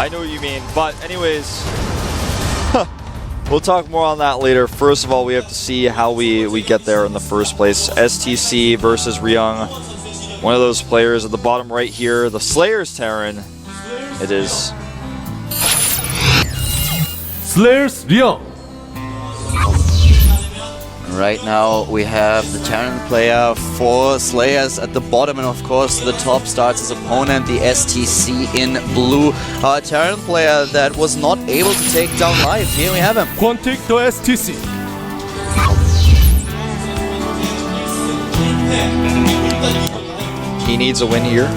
I know what you mean, but anyways, we'll talk more on that later. First of all, we have to see how we get there in the first place. STC versus Ryung. One of those players at the bottom right here, the Slayer's Terran. It is. Slayer's Ryung. Right now we have the Terran player for Slayers at the bottom, and of course the top starts his opponent, the STC in blue. A Terran player that was not able to take down Life. Here we have him. Quantic TheStC. He needs a win here.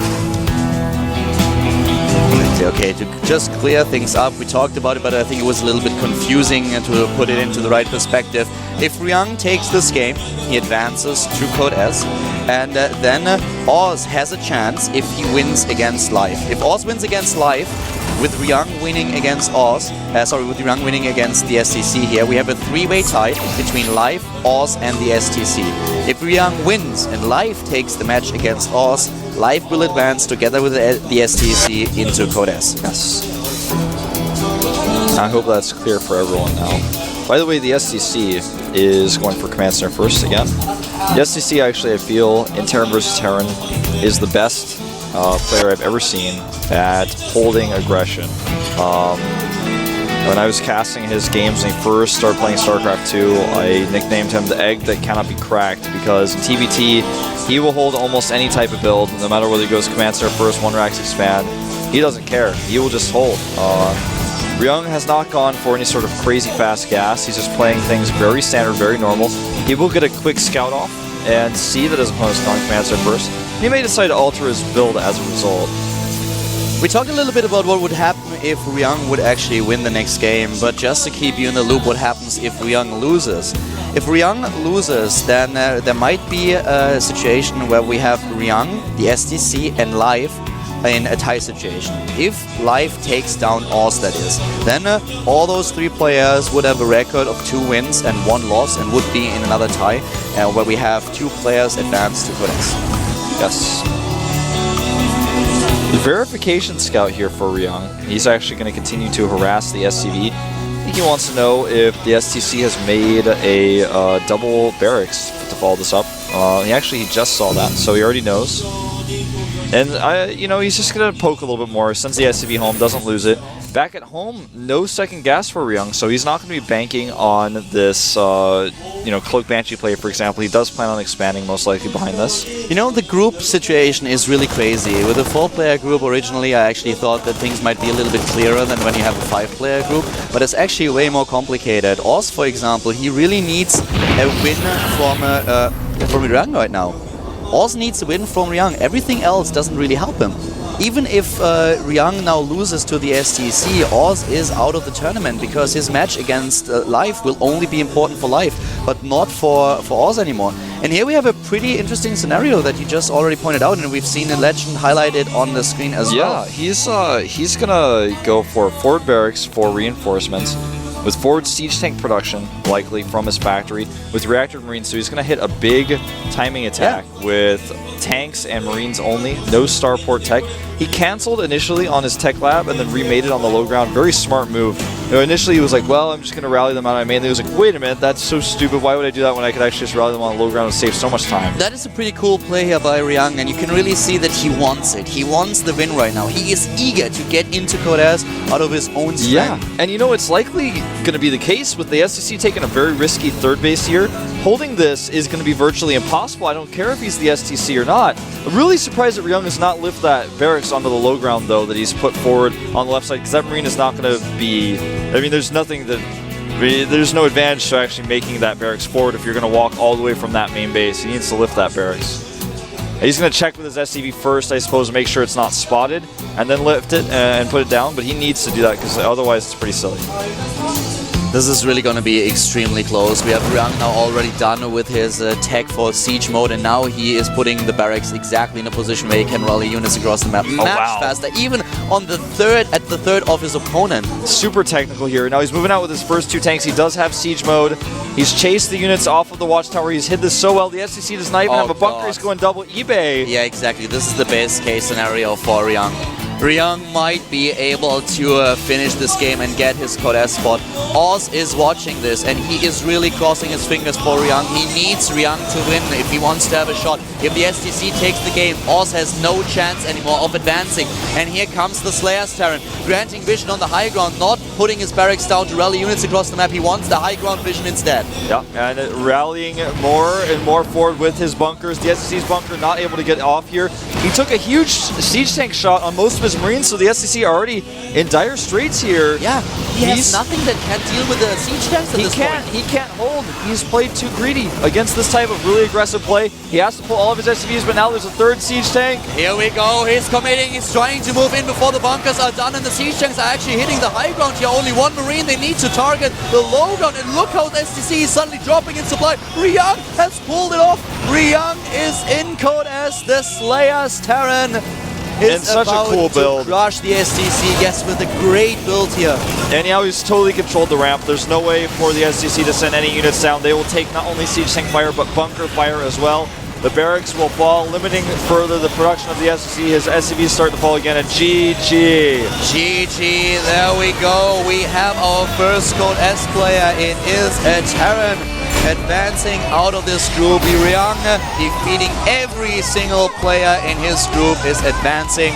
Okay, to just clear things up, we talked about it, but I think it was a little bit confusing to put it into the right perspective. If Ryung takes this game, he advances to Code S, and then Oz has a chance if he wins against Life. If Oz wins against Life, with Ryung winning against Oz, with Ryung winning against the STC here, we have a three-way tie between Life, Oz, and the STC. If Ryung wins and Life takes the match against Oz, Life will advance together with the STC into Code S. Yes. I hope that's clear for everyone now. By the way, the STC is going for Command Center first again. The STC, actually, I feel, in Terran vs. Terran, is the best player I've ever seen at holding aggression. When I was casting his games when he first started playing StarCraft 2, I nicknamed him the egg that cannot be cracked, because in TVT, he will hold almost any type of build, no matter whether he goes Command Center first, 1-Rax expand. He doesn't care. He will just hold. Ryung has not gone for any sort of crazy fast gas. He's just playing things very standard, very normal. He will get a quick scout off and see that his opponent's gone Command Center first. He may decide to alter his build as a result. We talked a little bit about what would happen if Ryung would actually win the next game, but just to keep you in the loop, what happens if Ryung loses? If Ryung loses, then there might be a situation where we have Ryung, the STC, and Life in a tie situation. If Life takes down Oz, that is, then all those three players would have a record of 2 wins and 1 loss and would be in another tie where we have 2 players advance to Code S. Yes. The verification scout here for Ryung, he's actually going to continue to harass the SCV. I think he wants to know if the STC has made a double barracks to follow this up. He just saw that, so he already knows. And he's just going to poke a little bit more, sends the SCV home, doesn't lose it. Back at home, no second gas for Ryung, so he's not going to be banking on this, Cloak Banshee play, for example. He does plan on expanding, most likely, behind this. The group situation is really crazy. With a 4-player group, originally, I actually thought that things might be a little bit clearer than when you have a 5-player group, but it's actually way more complicated. Oz, for example, he really needs a win from Ryung right now. Oz needs a win from Ryung. Everything else doesn't really help him. Even if Ryung now loses to the STC, Oz is out of the tournament because his match against Life will only be important for Life, but not for Oz anymore. And here we have a pretty interesting scenario that you just already pointed out, and we've seen a legend highlighted on the screen as well. Yeah, he's gonna go for forward barracks for reinforcements, with forward siege tank production, likely from his factory, with reactor marines, so he's going to hit a big timing attack with tanks and marines only, no starport tech. He cancelled initially on his tech lab and then remade it on the low ground. Very smart move. Initially he was like, well, I'm just going to rally them out. I mainly was like, wait a minute, that's so stupid. Why would I do that when I could actually just rally them on the low ground and save so much time? That is a pretty cool play here by Ryung, and you can really see that he wants it. He wants the win right now. He is eager to get into Code S out of his own strength. Yeah, and it's likely going to be the case with the STC taking a very risky third base here. Holding this is going to be virtually impossible. I don't care if he's the STC or not. I'm really surprised that Ryung has not lifted that barracks onto the low ground, though, that he's put forward on the left side, because that marine is not going to be... there's nothing that... there's no advantage to actually making that barracks forward if you're going to walk all the way from that main base. He needs to lift that barracks. He's going to check with his SCV first, I suppose, to make sure it's not spotted, and then lift it and put it down, but he needs to do that, because otherwise it's pretty silly. This is really going to be extremely close. We have Ryung now already done with his tech for siege mode, and now he is putting the barracks exactly in a position where he can rally units across the map much faster, even on the third of his opponent. Super technical here. Now he's moving out with his first 2 tanks. He does have siege mode. He's chased the units off of the watchtower. He's hid this so well. The STC does not even have a bunker. He's going double eBay. Yeah, exactly. This is the best case scenario for Ryung. Ryung might be able to finish this game and get his Code S spot. Oz is watching this and he is really crossing his fingers for Ryung. He needs Ryung to win if he wants to have a shot. If the STC takes the game, Oz has no chance anymore of advancing. And here comes the Slayer's Terran, granting vision on the high ground, not putting his barracks down to rally units across the map. He wants the high ground vision instead. Yeah, and rallying more and more forward with his bunkers. The STC's bunker not able to get off here. He took a huge siege tank shot on most of his Marines, so the STC are already in dire straits here. Yeah, he has nothing that can deal with the siege tanks at this point. He can't hold. He's played too greedy against this type of really aggressive play. He has to pull all of his SCVs, but now there's a third siege tank. Here we go. He's committing. He's trying to move in before the bunkers are done, and the siege tanks are actually hitting the high ground here. Only one Marine. They need to target the low ground, and look how the STC is suddenly dropping in supply. Ryung has pulled it off. Ryung is in Code S. The Slayer's Terran is such a cool build. To crush the STC. Yes, with a great build here. And now he's totally controlled the ramp. There's no way for the STC to send any units down. They will take not only siege tank fire, but bunker fire as well. The barracks will fall, limiting further the production of the STC. His SCVs start to fall again, and GG. GG, there we go. We have our first Code S player. It is a Terran advancing out of this group. Ryung, defeating every single player in his group, is advancing.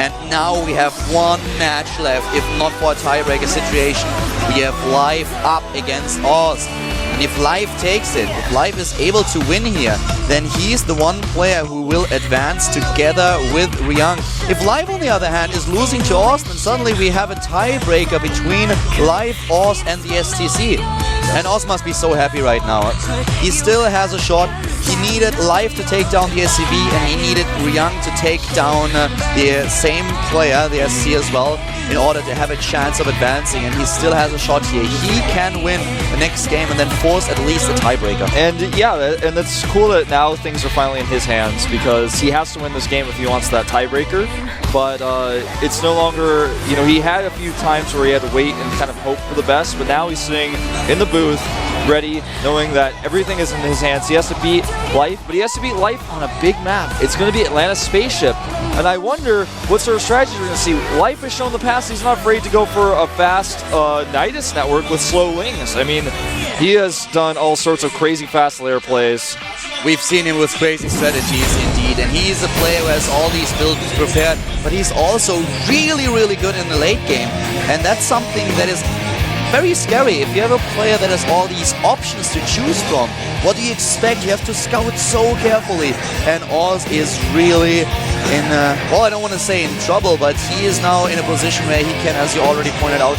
And now we have one match left. If not for a tiebreaker situation, we have Live up against Oz. And if Live takes it, if Live is able to win here, then he's the one player who will advance together with Ryung. If Live, on the other hand, is losing to Oz, then suddenly we have a tiebreaker between Live, Oz, and the STC. And Oz must be so happy right now. He still has a shot. He needed Live to take down the SCV, and he needed Ryung to take down the same player, the SC as well, in order to have a chance of advancing, and he still has a shot here. He can win the next game and then force at least a tiebreaker. And yeah, and it's cool that now things are finally in his hands, because he has to win this game if he wants that tiebreaker. But it's no longer, you know, he had a few times where he had to wait and kind of hope for the best, but now he's sitting in the booth, ready, knowing that everything is in his hands. He has to beat Life, but he has to beat Life on a big map. It's going to be Atlantis Spaceship, and I wonder what sort of strategy we're going to see. Life has shown in the past he's not afraid to go for a fast Nidus network with slow wings. I mean, he has done all sorts of crazy fast layer plays. We've seen him with crazy strategies indeed, and he's a player who has all these builds prepared, but he's also really, really good in the late game, and that's something that is very scary. If you have a player that has all these options to choose from, what do you expect? You have to scout so carefully, and Oz is really in, well, I don't want to say in trouble, but he is now in a position where he can, as you already pointed out,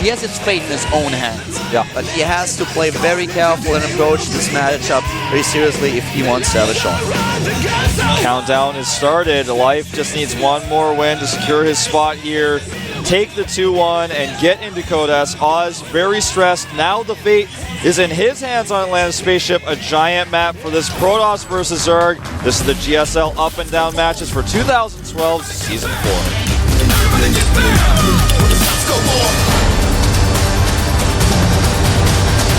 he has his fate in his own hands. Yeah. But he has to play very careful and approach this matchup very seriously if he wants to have a shot. Countdown is started. Life just needs one more win to secure his spot here, take the 2-1 and get into Code S. Oz very stressed. Now the fate is in his hands on Atlantis Spaceship, a giant map for this Protoss versus Zerg. This is the GSL up and down matches for 2012 Season 4.